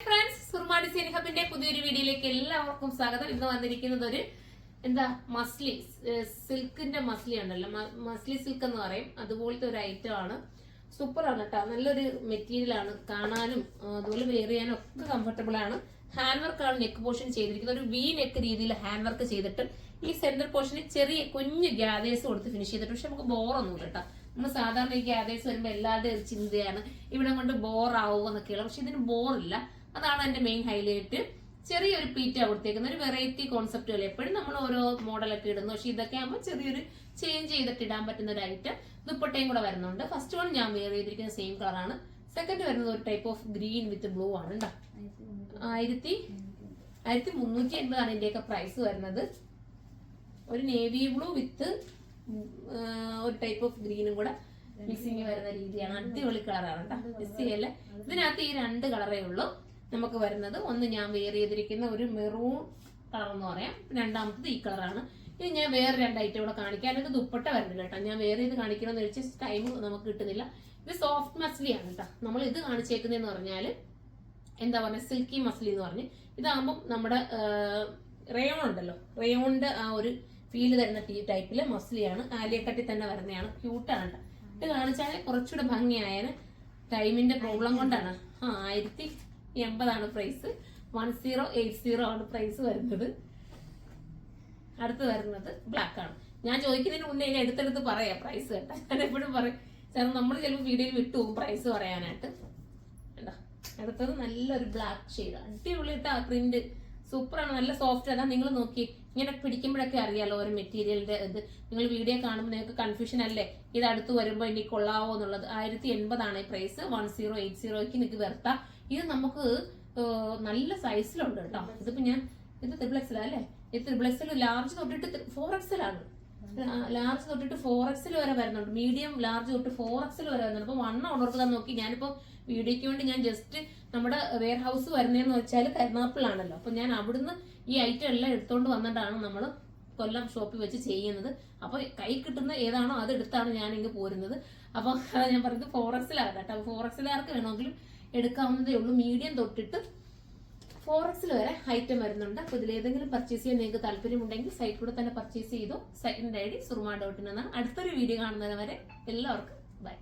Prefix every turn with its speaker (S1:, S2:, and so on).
S1: Friends, Soorma design ഹബിന്റെ പുതിയൊരു വീഡിയോയിലേക്ക് എല്ലാവർക്കും സ്വാഗതം. ഇന്ന് വന്നിരിക്കുന്നത് ഒരു മസ്ലി സിൽക്കിന്റെ മസ്ലി ഉണ്ടല്ലോ, മസ്ലി സിൽക്ക് എന്ന് പറയും, അതുപോലത്തെ ഒരു ഐറ്റം ആണ്. സൂപ്പർ ആണ് കേട്ടോ, നല്ലൊരു മെറ്റീരിയൽ ആണ്, കാണാനും അതുപോലെ വെയർ ചെയ്യാനും ഒക്കെ കംഫർട്ടബിൾ ആണ്. ഹാൻഡ് വർക്ക് ആണ് നെക്ക് പോർഷൻ ചെയ്തിരിക്കുന്നത്, ഒരു വി നെക്ക് രീതിയിൽ ഹാൻഡ് വർക്ക് ചെയ്തിട്ട് ഈ സെന്റർ പോർഷനിൽ ചെറിയ കുഞ്ഞു ഗ്യാദേഴ്സ് കൊടുത്ത് ഫിനിഷ് ചെയ്തിട്ട്. പക്ഷെ നമുക്ക് ബോറൊന്നും കേട്ടോ, നമ്മൾ സാധാരണ ഈ ഗ്യാദേഴ്സ് വരുമ്പോൾ എല്ലാവരുടെയും ഒരു ചിന്തയാണ് ഇവിടെ കൊണ്ട് ബോർ ആവുക എന്നൊക്കെയുള്ള. പക്ഷെ ഇതിന് ബോറില്ല, അതാണ് എന്റെ മെയിൻ ഹൈലൈറ്റ്. ചെറിയൊരു പ്ലീറ്റാ കൊടുത്തേക്കുന്ന, ഒരു വെറൈറ്റി കോൺസെപ്റ്റ് അല്ലേ. എപ്പോഴും നമ്മൾ ഓരോ മോഡലൊക്കെ ഇടുന്നു, പക്ഷെ ഇതൊക്കെ ആകുമ്പോൾ ചെറിയൊരു ചേഞ്ച് ചെയ്തിട്ട് ഇടാൻ പറ്റുന്ന ഒരു ഐറ്റം. ദുപ്പട്ടയും കൂടെ വരുന്നുണ്ട്. ഫസ്റ്റ് വൺ ഞാൻ വെയർ ചെയ്തിരിക്കുന്ന സെയിം കളറാണ്. സെക്കൻഡ് വരുന്നത് ഒരു type of green with blue ആണ് കേട്ടോ. 1380 ഇതിന്റെയൊക്കെ പ്രൈസ് വരുന്നത്. ഒരു നേവി ബ്ലൂ വിത്ത് ഒരു ടൈപ്പ് ഓഫ് ഗ്രീനും കൂടെ മിക്സിങ് വരുന്ന രീതിയാണ്. അടിപൊളി കളറാണ് കേട്ടോ, മിസ് ചെയ്യല്ലേ. ഇതിനകത്ത് ഈ രണ്ട് കളറേ ഉള്ളൂ നമുക്ക് വരുന്നത്. ഒന്ന് ഞാൻ വെയർ ചെയ്തിരിക്കുന്ന ഒരു മെറൂൺ കളർ എന്ന് പറയാം, രണ്ടാമത്തത് ഈ കളറാണ്. ഇനി ഞാൻ വേറെ രണ്ട് ഐറ്റം കൂടെ കാണിക്കാം. അതിനകത്ത് ദുപ്പട്ട വരുന്നില്ല കേട്ടോ, ഞാൻ വേറെ ഇത് കാണിക്കണമെന്ന് വെച്ചാൽ ടൈം നമുക്ക് കിട്ടുന്നില്ല. ഇത് സോഫ്റ്റ് മസ്ലിയാണ് കേട്ടോ. നമ്മൾ ഇത് കാണിച്ചേക്കുന്നതെന്ന് പറഞ്ഞാല് എന്താ പറയുക, സിൽക്കി മസ്ലി എന്ന് പറഞ്ഞ്. ഇതാകുമ്പോൾ നമ്മുടെ റയോൺ ഉണ്ടല്ലോ, റയോണിന്റെ ആ ഒരു ഫീല് തരുന്ന ടൈപ്പില് മസ്ലിയാണ്. ആലിയക്കട്ടി തന്നെ വരുന്നതാണ്, ക്യൂട്ടാണ് കേട്ടോ. ഇത് കാണിച്ചാൽ കുറച്ചുകൂടെ ഭംഗിയായാലും ടൈമിന്റെ പ്രോബ്ലം കൊണ്ടാണ്. 1080 പ്രൈസ്, 1080 ആണ് പ്രൈസ് വരുന്നത്. അടുത്ത് വരുന്നത് ബ്ലാക്ക് ആണ്. ഞാൻ ചോദിക്കുന്നതിന് മുന്നേ ഇനി എടുത്തെടുത്ത് പറയാം പ്രൈസ് കേട്ടോ. ഞാൻ എപ്പോഴും പറയും, കാരണം നമ്മൾ ചിലപ്പോൾ വീഡിയോയിൽ വിട്ടുപോകും പ്രൈസ് പറയാനായിട്ട്. കേട്ടോ, അടുത്തത് നല്ലൊരു ബ്ലാക്ക് ഷെയ്ഡ്, അടിപൊളി കേട്ടോ. പ്രിന്റ് സൂപ്പറാണ്, നല്ല സോഫ്റ്റ്. അതാ നിങ്ങൾ നോക്കി ഇങ്ങനെ പിടിക്കുമ്പോഴൊക്കെ അറിയാലോ ഓരോ മെറ്റീരിയലിന്റെ ഇത്. നിങ്ങൾ വീഡിയോ കാണുമ്പോൾ നിങ്ങൾക്ക് കൺഫ്യൂഷൻ അല്ലേ, ഇത് അടുത്ത് വരുമ്പോൾ ഇനി കൊള്ളാവോ എന്നുള്ളത്. 1080 പ്രൈസ്, 1080ക്ക് നിങ്ങൾക്ക് വരുത്താം. ഇത് നമുക്ക് നല്ല സൈസിലുണ്ട് കേട്ടോ. ഇതിപ്പോ ഇത് ത്രിബിൾ അല്ലേ, ഇത് ത്രിബിൾ ലാർജ് തൊട്ടിട്ട് 4XL ആണ്. ലാർജ് തൊട്ടിട്ട് 4XL വരെ വരുന്നുണ്ട്, മീഡിയം ലാർജ് തൊട്ട് 4XL വരെ വരുന്നുണ്ട്. അപ്പൊ വണ്ണം ഉണർത്തുക നോക്കി. ഞാനിപ്പോ വീഡിയോയ്ക്ക് വേണ്ടി ഞാൻ ജസ്റ്റ് നമ്മുടെ വെയർ ഹൗസ് വരുന്നതെന്ന് വെച്ചാൽ കരുനാപ്പിളാണല്ലോ, അപ്പൊ ഞാൻ അവിടുന്ന് ഈ ഐറ്റം എല്ലാം എടുത്തോണ്ട് വന്നിട്ടാണ് നമ്മൾ കൊല്ലം ഷോപ്പിൽ വെച്ച് ചെയ്യുന്നത്. അപ്പൊ കൈ കിട്ടുന്ന ഏതാണോ അത് എടുത്താണ് ഞാൻ ഇങ്ങ് പോരുന്നത്. അപ്പൊ ഞാൻ പറയുന്നത് 4XL ആണ് കേട്ടോ. 4XL വേണമെങ്കിലും എടുക്കാവുന്നതേ ഉള്ളൂ. മീഡിയം തൊട്ടിട്ട് 4XL വരെ ഐറ്റം വരുന്നുണ്ട്. അപ്പൊ ഇതിലേതെങ്കിലും പർച്ചേസ് ചെയ്യാൻ നിങ്ങൾക്ക് താല്പര്യമുണ്ടെങ്കിൽ സൈറ്റ് കൂടെ തന്നെ പർച്ചേസ് ചെയ്തു. സെക്കൻഡ് ID surma.in എന്നാണ്. അടുത്തൊരു വീഡിയോ കാണുന്നത് വരെ എല്ലാവർക്കും ബൈ.